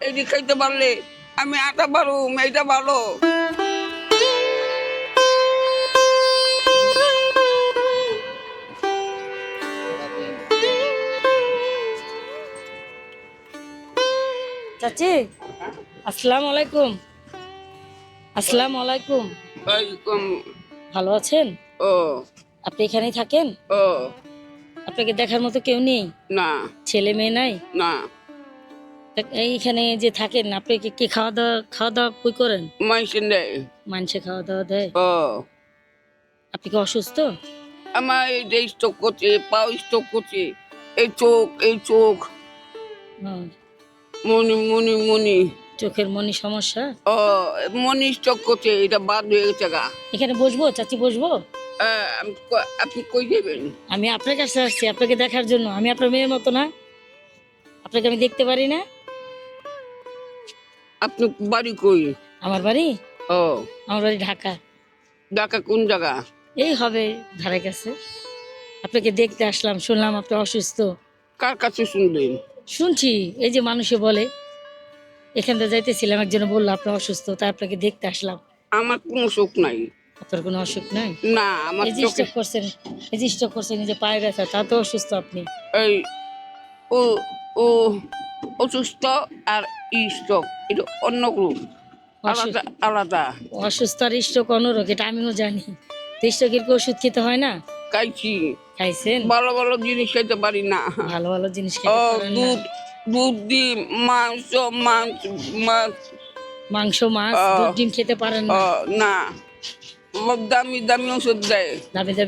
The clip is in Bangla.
এটি খাইতে পারলে আমি আটা পারু মেয়েটা ভালো। চাচি, আসসালামু আলাইকুম। আসসালামু আলাইকুম। ওয়ালাইকুম। ভালো আছেন? ও আপনি এখানেই থাকেন? ও আপনাকে দেখার মতো কেউ নেই? না ছেলে মেয়ে নাই? না, এইখানে যে থাকেন আপনি কি খাওয়া দাওয়া কই করেন? মাইসেন দেয়। মানুষে খাওয়া দাওয়া দেয়? ও আপনি কি অসুস্থ? আমার এই যে স্ট্রোক করছে, পাও স্ট্রোক করছে, এই চোখ হুম, মনি মনি মনি। চোখের মনি সমস্যা? ও মনি স্ট্রোক করছে, এটা বাদ হয়ে গেছে গা। এখানে বসবো চাচি, বসবো? আপনি কই যাবেন? আমি আপনার কাছে আসছি আপনাকে দেখার জন্য। আমি আপনার মেয়ের মতো না? আপনাকে আমি দেখতে পারি না? আপনি বাড়ি কই? আমার বাড়ি? ও আমার বাড়ি ঢাকা। ঢাকা কোন জায়গা? এই হবে ধারে কাছে। আপনাকে দেখতে আসলাম, শুনলাম আপনি অসুস্থ। কার কাছে শুনলেন? শুনছি, এই যে মানুষে বলে। এখান থেকে যাইতেছিলাম, একজন বললো আপনি অসুস্থ, তাই আপনাকে দেখতে আসলাম। আমার কোনো শোক নাই। আপনার কোনো অসুখ নাই? না, আমার এই যে চোখে স্ট্রোক করছেন, এই যে স্ট্রোক করছেন, এই যে পায়ে ব্যথা, তা তো অসুস্থ আপনি। এই ও ও অসুস্থ আর স্ট্রোক এটা অন্য গ্রুপ, আলাদা আলাদা। অসুস্থ আর স্ট্রোক অন্যরোগ, এটা আমিও জানি। তো স্ট্রোকের কি ওষুধ খেতে হয় না? খাইছি, খাইছেন? ভালো ভালো জিনিস খাইতে পারি না। ভালো ভালো জিনিস ও খেতে পারেন না? দুধ, দুধ ডিম, মাংস, মাছ, মাছ। মাংস, মাছ, ও দুধ, ডিম খেতে পারেন ও না? না, দামি দামি ওষুধ দেয়। দাবি দাবি